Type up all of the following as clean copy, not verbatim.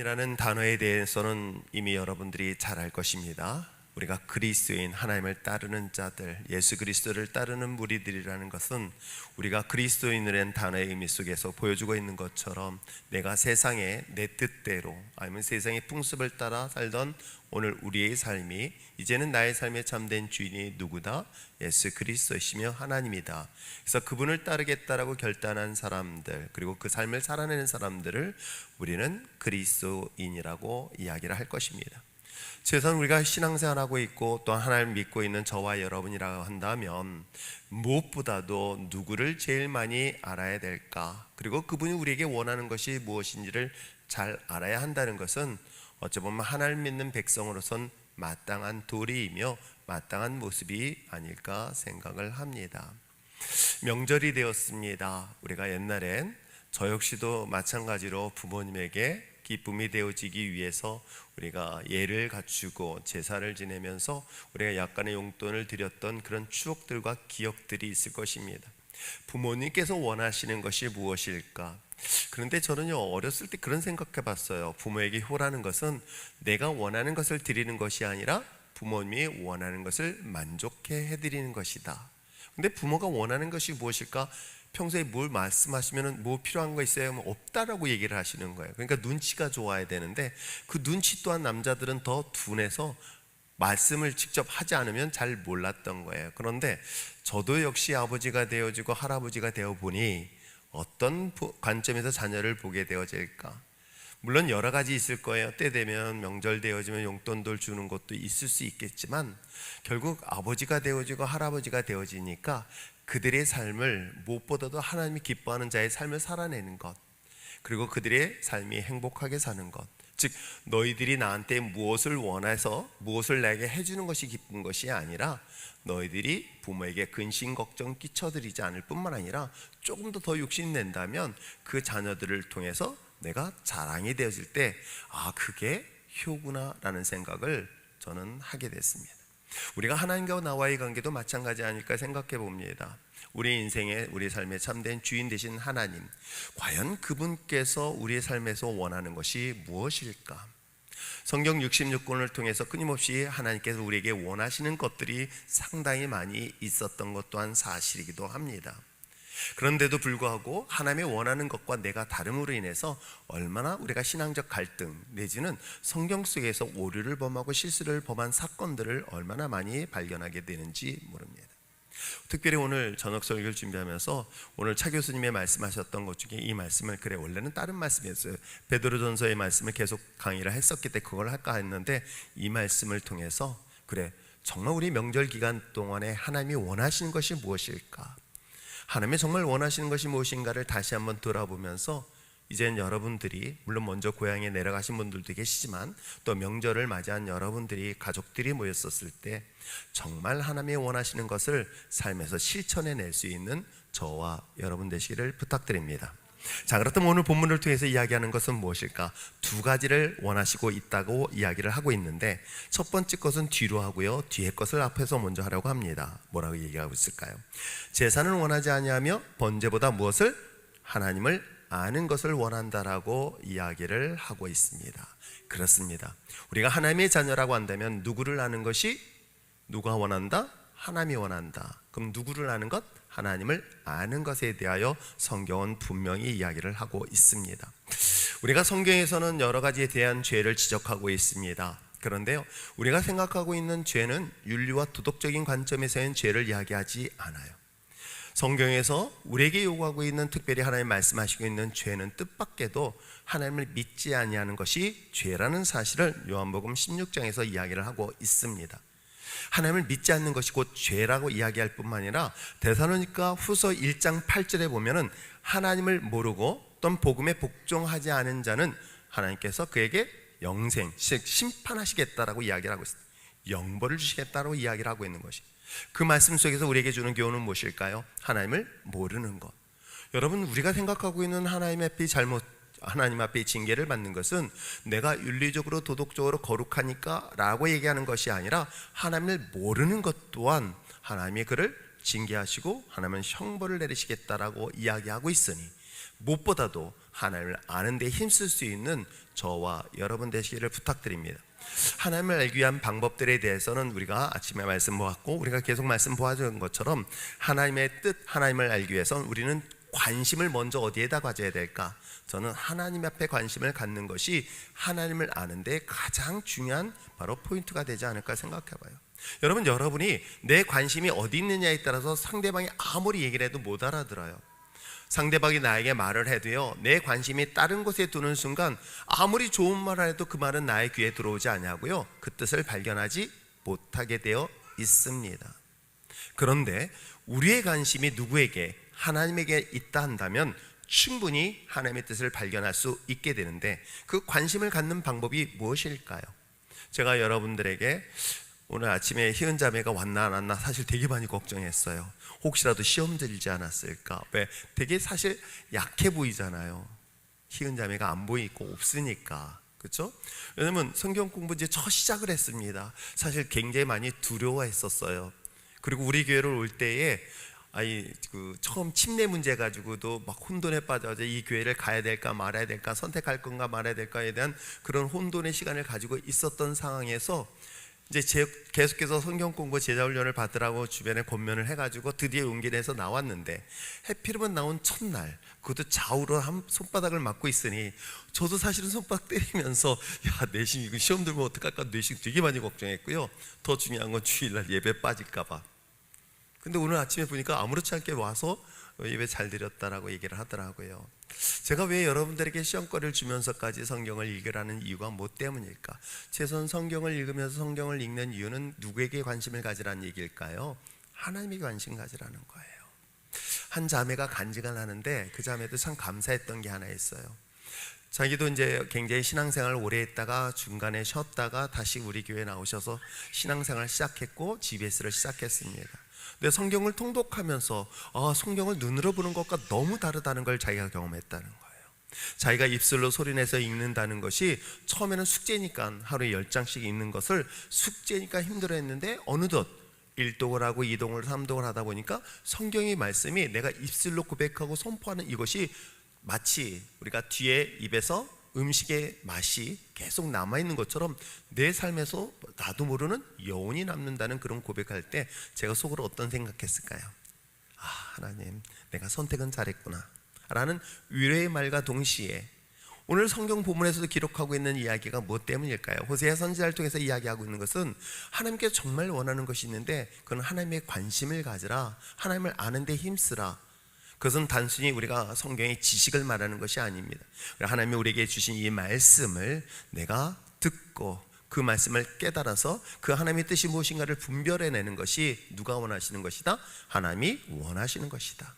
하나님이라는 단어에 대해서는 이미 여러분들이 잘 알 것입니다. 우리가 그리스도인, 하나님을 따르는 자들, 예수 그리스도를 따르는 무리들이라는 것은 우리가 그리스도인이라는 단어의 의미 속에서 보여주고 있는 것처럼 내가 세상에 내 뜻대로 아니면 세상의 풍습을 따라 살던 오늘 우리의 삶이 이제는 나의 삶에 참된 주인이 누구다? 예수 그리스도이시며 하나님이다. 그래서 그분을 따르겠다라고 결단한 사람들, 그리고 그 삶을 살아내는 사람들을 우리는 그리스도인이라고 이야기를 할 것입니다. 최소한 우리가 신앙생활하고 있고 또 하나님을 믿고 있는 저와 여러분이라고 한다면 무엇보다도 누구를 제일 많이 알아야 될까, 그리고 그분이 우리에게 원하는 것이 무엇인지를 잘 알아야 한다는 것은 어찌 보면 하나님 믿는 백성으로선 마땅한 도리이며 마땅한 모습이 아닐까 생각을 합니다. 명절이 되었습니다. 우리가 옛날엔 저 역시도 마찬가지로 부모님에게 기쁨이 되어지기 위해서 우리가 예를 갖추고 제사를 지내면서 우리가 약간의 용돈을 드렸던 그런 추억들과 기억들이 있을 것입니다. 부모님께서 원하시는 것이 무엇일까? 그런데 저는요, 어렸을 때 그런 생각해 봤어요. 부모에게 효라는 것은 내가 원하는 것을 드리는 것이 아니라 부모님이 원하는 것을 만족해 해드리는 것이다. 근데 부모가 원하는 것이 무엇일까? 평소에 뭘 말씀하시면 뭐 필요한 거 있어요? 없다라고 얘기를 하시는 거예요. 그러니까 눈치가 좋아야 되는데 그 눈치 또한 남자들은 더 둔해서 말씀을 직접 하지 않으면 잘 몰랐던 거예요. 그런데 저도 역시 아버지가 되어지고 할아버지가 되어 보니 어떤 관점에서 자녀를 보게 되어질까? 물론 여러 가지 있을 거예요. 때 되면 명절 되어지면 용돈들 주는 것도 있을 수 있겠지만 결국 아버지가 되어지고 할아버지가 되어지니까 그들의 삶을 무엇보다도 하나님이 기뻐하는 자의 삶을 살아내는 것, 그리고 그들의 삶이 행복하게 사는 것, 즉 너희들이 나한테 무엇을 원해서 무엇을 내게 해주는 것이 기쁜 것이 아니라 너희들이 부모에게 근심 걱정 끼쳐드리지 않을 뿐만 아니라 조금 더 욕심낸다면 그 자녀들을 통해서 내가 자랑이 되어질 때 그게 효구나 라는 생각을 저는 하게 됐습니다. 우리가 하나님과 나와의 관계도 마찬가지 아닐까 생각해 봅니다. 우리 인생에, 우리 삶에 참된 주인 되신 하나님, 과연 그분께서 우리의 삶에서 원하는 것이 무엇일까? 성경 66권을 통해서 끊임없이 하나님께서 우리에게 원하시는 것들이 상당히 많이 있었던 것 또한 사실이기도 합니다. 그런데도 불구하고 하나님의 원하는 것과 내가 다름으로 인해서 얼마나 우리가 신앙적 갈등 내지는 성경 속에서 오류를 범하고 실수를 범한 사건들을 얼마나 많이 발견하게 되는지 모릅니다. 특별히 오늘 저녁 설교를 준비하면서 오늘 차 교수님의 말씀하셨던 것 중에 이 말씀을, 그래 원래는 다른 말씀이었어요. 베드로전서의 말씀을 계속 강의를 했었기 때문에 그걸 할까 했는데 이 말씀을 통해서 그래 정말 우리 명절 기간 동안에 하나님이 원하시는 것이 무엇일까? 하나님이 정말 원하시는 것이 무엇인가를 다시 한번 돌아보면서 이제는 여러분들이, 물론 먼저 고향에 내려가신 분들도 계시지만 또 명절을 맞이한 여러분들이, 가족들이 모였었을 때 정말 하나님이 원하시는 것을 삶에서 실천해낼 수 있는 저와 여러분 되시기를 부탁드립니다. 자, 그렇다면 오늘 본문을 통해서 이야기하는 것은 무엇일까? 두 가지를 원하시고 있다고 이야기를 하고 있는데 첫 번째 것은 뒤로 하고요, 뒤에 것을 앞에서 먼저 하려고 합니다. 뭐라고 얘기하고 있을까요? 제사는 원하지 아니하며 번제보다 무엇을? 하나님을 아는 것을 원한다라고 이야기를 하고 있습니다. 그렇습니다. 우리가 하나님의 자녀라고 한다면 누구를 아는 것이 누가 원한다? 하나님이 원한다. 그럼 누구를 아는 것? 하나님을 아는 것에 대하여 성경은 분명히 이야기를 하고 있습니다. 우리가 성경에서는 여러 가지에 대한 죄를 지적하고 있습니다. 그런데요, 우리가 생각하고 있는 죄는 윤리와 도덕적인 관점에서의 죄를 이야기하지 않아요. 성경에서 우리에게 요구하고 있는, 특별히 하나님 말씀하시고 있는 죄는 뜻밖에도 하나님을 믿지 아니하는 것이 죄라는 사실을 요한복음 16장에서 이야기를 하고 있습니다. 하나님을 믿지 않는 것이 곧 죄라고 이야기할 뿐만 아니라 데살로니가 후서 1장 8절에 보면은 하나님을 모르고 또는 복음에 복종하지 않은 자는 하나님께서 그에게 영생, 즉 심판하시겠다라고 이야기를 하고 있습니다. 영벌을 주시겠다라고 이야기를 하고 있는 것이, 그 말씀 속에서 우리에게 주는 교훈은 무엇일까요? 하나님을 모르는 것. 여러분, 우리가 생각하고 있는 하나님 앞에 징계를 받는 것은 내가 윤리적으로 도덕적으로 거룩하니까 라고 얘기하는 것이 아니라 하나님을 모르는 것 또한 하나님이 그를 징계하시고 하나님은 형벌을 내리시겠다라고 이야기하고 있으니 무엇보다도 하나님을 아는 데 힘쓸 수 있는 저와 여러분 되시기를 부탁드립니다. 하나님을 알기 위한 방법들에 대해서는 우리가 아침에 말씀 보았고, 우리가 계속 말씀 보아준 것처럼 하나님의 뜻, 하나님을 알기 위해서는 우리는 관심을 먼저 어디에다 가져야 될까? 저는 하나님 앞에 관심을 갖는 것이 하나님을 아는 데 가장 중요한 바로 포인트가 되지 않을까 생각해봐요. 여러분이 내 관심이 어디 있느냐에 따라서 상대방이 아무리 얘기를 해도 못 알아들어요. 상대방이 나에게 말을 해도요, 내 관심이 다른 곳에 두는 순간 아무리 좋은 말을 해도 그 말은 나의 귀에 들어오지 않냐고요, 그 뜻을 발견하지 못하게 되어 있습니다. 그런데 우리의 관심이 누구에게? 하나님에게 있다 한다면 충분히 하나님의 뜻을 발견할 수 있게 되는데, 그 관심을 갖는 방법이 무엇일까요? 제가 여러분들에게 오늘 아침에 희은 자매가 왔나 안 왔나 사실 되게 많이 걱정했어요. 혹시라도 시험 들지 않았을까. 왜? 되게 사실 약해 보이잖아요. 희은 자매가 안 보이고 없으니까. 그렇죠? 왜냐면 성경 공부 이제 첫 시작을 했습니다. 사실 굉장히 많이 두려워했었어요. 그리고 우리 교회를 올 때에 처음 침례 문제 가지고도 막 혼돈에 빠져서 이 교회를 가야 될까 말아야 될까, 선택할 건가 말아야 될까에 대한 그런 혼돈의 시간을 가지고 있었던 상황에서 이제 계속해서 성경 공부 제자 훈련을 받으라고 주변에 권면을 해가지고 드디어 용기 내서 나왔는데, 해피름은 나온 첫날, 그것도 좌우로 손바닥을 맞고 있으니 저도 사실은 손바닥 때리면서 내심 이거 시험 들면 어떡할까 내심 되게 많이 걱정했고요. 더 중요한 건 주일날 예배 빠질까봐. 근데 오늘 아침에 보니까 아무렇지 않게 와서 예배 잘 드렸다라고 얘기를 하더라고요. 제가 왜 여러분들에게 시험거리를 주면서까지 성경을 읽으라는 이유가 뭐 때문일까? 최소한 성경을 읽으면서 성경을 읽는 이유는 누구에게 관심을 가지라는 얘기일까요? 하나님에게 관심 가지라는 거예요. 한 자매가 간증을 하는데 그 자매도 참 감사했던 게 하나 있어요. 자기도 이제 굉장히 신앙생활 오래 했다가 중간에 쉬었다가 다시 우리 교회에 나오셔서 신앙생활 시작했고 GBS를 시작했습니다. 근데 성경을 통독하면서 성경을 눈으로 보는 것과 너무 다르다는 걸 자기가 경험했다는 거예요. 자기가 입술로 소리내서 읽는다는 것이 처음에는 숙제니까 하루에 10장씩 읽는 것을 숙제니까 힘들어했는데 어느덧 1독을 하고 2독을 3독을 하다 보니까 성경의 말씀이 내가 입술로 고백하고 선포하는 이것이 마치 우리가 뒤에 입에서 음식의 맛이 계속 남아있는 것처럼 내 삶에서 나도 모르는 여운이 남는다는 그런 고백할 때 제가 속으로 어떤 생각했을까요? 하나님, 내가 선택은 잘했구나 라는 위로의 말과 동시에 오늘 성경 본문에서도 기록하고 있는 이야기가 무엇 때문일까요? 호세아 선지자를 통해서 이야기하고 있는 것은 하나님께 정말 원하는 것이 있는데 그건 하나님의 관심을 가지라, 하나님을 아는 데 힘쓰라. 그것은 단순히 우리가 성경의 지식을 말하는 것이 아닙니다. 하나님이 우리에게 주신 이 말씀을 내가 듣고 그 말씀을 깨달아서 그 하나님의 뜻이 무엇인가를 분별해내는 것이 누가 원하시는 것이다? 하나님이 원하시는 것이다.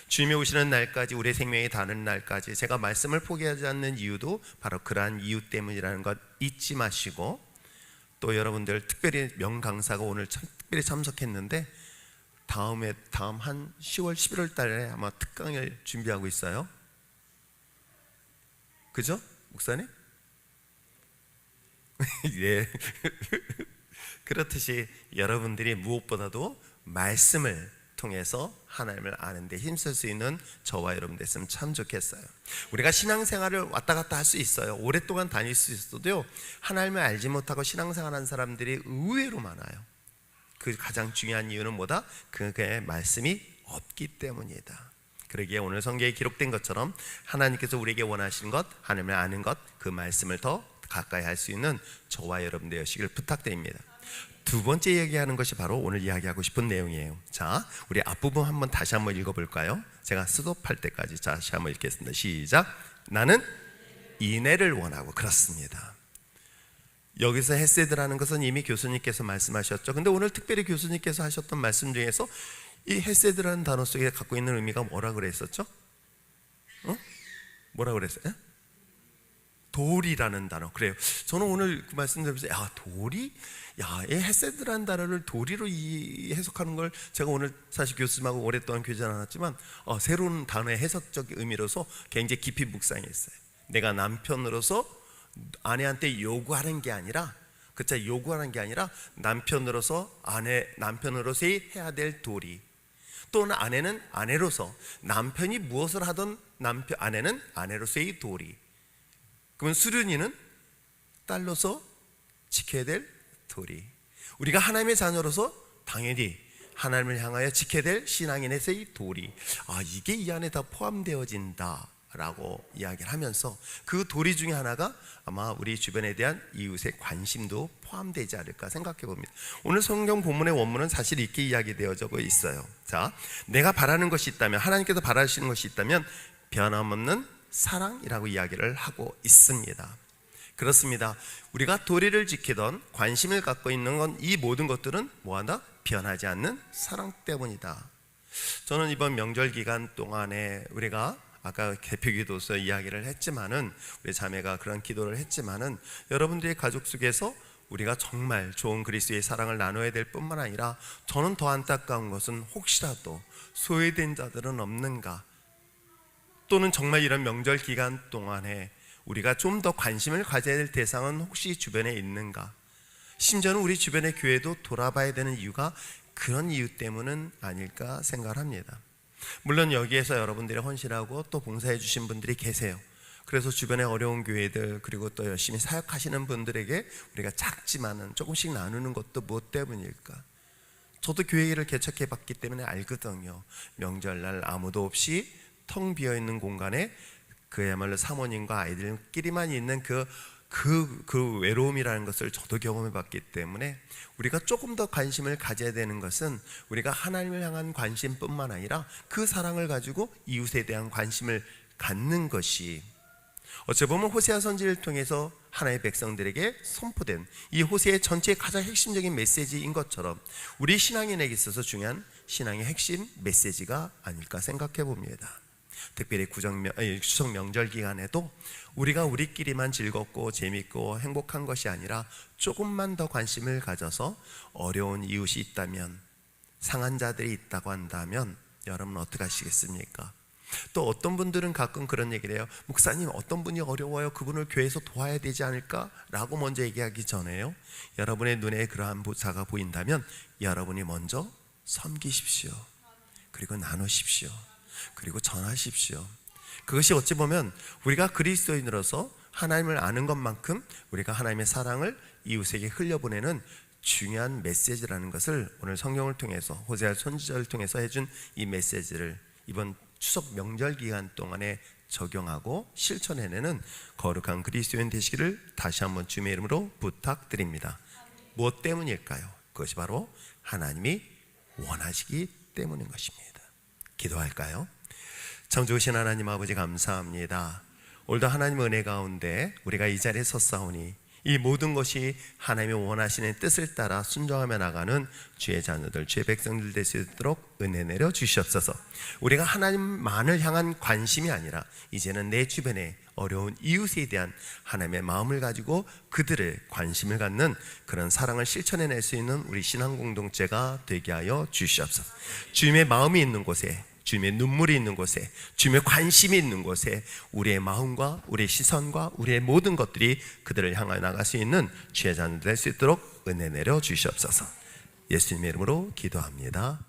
주님이 오시는 날까지, 우리의 생명이 닿는 날까지 제가 말씀을 포기하지 않는 이유도 바로 그러한 이유 때문이라는 것 잊지 마시고, 또 여러분들 특별히 명강사가 오늘 특별히 참석했는데 다음 한 10월 11월 달에 아마 특강을 준비하고 있어요. 그죠? 목사님? 예. 그렇듯이 여러분들이 무엇보다도 말씀을 통해서 하나님을 아는 데 힘쓸 수 있는 저와 여러분 됐으면 참 좋겠어요. 우리가 신앙생활을 왔다 갔다 할 수 있어요. 오랫동안 다닐 수 있어도요, 하나님을 알지 못하고 신앙생활하는 사람들이 의외로 많아요. 그 가장 중요한 이유는 뭐다? 그의 말씀이 없기 때문이다. 그러기에 오늘 성경에 기록된 것처럼 하나님께서 우리에게 원하시는 것, 하나님을 아는 것, 그 말씀을 더 가까이 할 수 있는 저와 여러분 되시길 부탁드립니다. 두 번째 얘기하는 것이 바로 오늘 이야기하고 싶은 내용이에요. 자, 우리 앞부분 다시 한번 읽어볼까요? 제가 스톱할 때까지 다시 한번 읽겠습니다. 시작. 나는 인애를 원하고. 그렇습니다. 여기서 헤세드라는 것은 이미 교수님께서 말씀하셨죠. 근데 오늘 특별히 교수님께서 하셨던 말씀 중에서 이 헤세드라는 단어 속에 갖고 있는 의미가 뭐라 그랬었죠? 뭐라 그랬어요? 도리라는 단어. 그래요. 저는 오늘 그 말씀 들으면서 도리? 이 헤세드라는 단어를 도리로 해석하는 걸 제가 오늘 사실 교수님하고 오랫동안 교제를 나눴지만 새로운 단어의 해석적 의미로서 굉장히 깊이 묵상했어요. 내가 남편으로서 아내한테 요구하는 게 아니라, 요구하는 게 아니라 남편으로서의 해야 될 도리, 또는 아내는 아내로서 남편이 무엇을 하든 남편, 아내는 아내로서의 도리. 그러면 수련이는 딸로서 지켜야 될 도리. 우리가 하나님의 자녀로서 당연히 하나님을 향하여 지켜야 될 신앙인에서의 도리. 이게 이 안에 다 포함되어진다 라고 이야기를 하면서 그 도리 중에 하나가 아마 우리 주변에 대한 이웃의 관심도 포함되지 않을까 생각해 봅니다. 오늘 성경 본문의 원문은 사실 이렇게 이야기되어져 있어요. 자, 내가 바라는 것이 있다면, 하나님께서 바라시는 것이 있다면 변함없는 사랑이라고 이야기를 하고 있습니다. 그렇습니다. 우리가 도리를 지키던 관심을 갖고 있는 건 이 모든 것들은 뭐하나? 변하지 않는 사랑 때문이다. 저는 이번 명절 기간 동안에 우리가 아까 개표기도서 이야기를 했지만은, 우리 자매가 그런 기도를 했지만은, 여러분들의 가족 속에서 우리가 정말 좋은 그리스도의 사랑을 나눠야 될 뿐만 아니라, 저는 더 안타까운 것은 혹시라도 소외된 자들은 없는가, 또는 정말 이런 명절 기간 동안에 우리가 좀 더 관심을 가져야 될 대상은 혹시 주변에 있는가, 심지어는 우리 주변의 교회도 돌아봐야 되는 이유가 그런 이유 때문은 아닐까 생각을 합니다. 물론 여기에서 여러분들이 헌신하고 또 봉사해 주신 분들이 계세요. 그래서 주변의 어려운 교회들, 그리고 또 열심히 사역하시는 분들에게 우리가 작지만은 조금씩 나누는 것도 무엇 때문일까? 저도 교회 일을 개척해 봤기 때문에 알거든요. 명절날 아무도 없이 텅 비어있는 공간에 그야말로 사모님과 아이들끼리만 있는 그 외로움이라는 것을 저도 경험해 봤기 때문에, 우리가 조금 더 관심을 가져야 되는 것은 우리가 하나님을 향한 관심뿐만 아니라 그 사랑을 가지고 이웃에 대한 관심을 갖는 것이, 어찌 보면 호세아 선지를 통해서 하나님의 백성들에게 선포된 이 호세의 전체의 가장 핵심적인 메시지인 것처럼 우리 신앙인에게 있어서 중요한 신앙의 핵심 메시지가 아닐까 생각해 봅니다. 특별히 추석 명절 기간에도 우리가 우리끼리만 즐겁고 재밌고 행복한 것이 아니라 조금만 더 관심을 가져서 어려운 이웃이 있다면, 상한 자들이 있다고 한다면 여러분 어떻게 하시겠습니까? 또 어떤 분들은 가끔 그런 얘기를 해요. 목사님, 어떤 분이 어려워요, 그분을 교회에서 도와야 되지 않을까? 라고 먼저 얘기하기 전에요, 여러분의 눈에 그러한 자가 보인다면 여러분이 먼저 섬기십시오. 그리고 나누십시오. 그리고 전하십시오. 그것이 어찌 보면 우리가 그리스도인으로서 하나님을 아는 것만큼 우리가 하나님의 사랑을 이웃에게 흘려보내는 중요한 메시지라는 것을 오늘 성경을 통해서, 호세아 선지자를 통해서 해준 이 메시지를 이번 추석 명절 기간 동안에 적용하고 실천해내는 거룩한 그리스도인 되시기를 다시 한번 주님의 이름으로 부탁드립니다. 무엇 때문일까요? 그것이 바로 하나님이 원하시기 때문인 것입니다. 기도할까요? 참 좋으신 하나님 아버지, 감사합니다. 오늘도 하나님 은혜 가운데 우리가 이 자리에 섰사오니 이 모든 것이 하나님의 원하시는 뜻을 따라 순종하며 나가는 주의 자녀들, 주의 백성들 될 수 있도록 은혜 내려 주시옵소서. 우리가 하나님만을 향한 관심이 아니라 이제는 내 주변에 어려운 이웃에 대한 하나님의 마음을 가지고 그들의 관심을 갖는 그런 사랑을 실천해낼 수 있는 우리 신앙 공동체가 되게 하여 주시옵소서. 주님의 마음이 있는 곳에, 주님의 눈물이 있는 곳에, 주님의 관심이 있는 곳에 우리의 마음과 우리의 시선과 우리의 모든 것들이 그들을 향하여 나갈 수 있는 주의 자녀들 될 수 있도록 은혜 내려 주시옵소서. 예수님의 이름으로 기도합니다.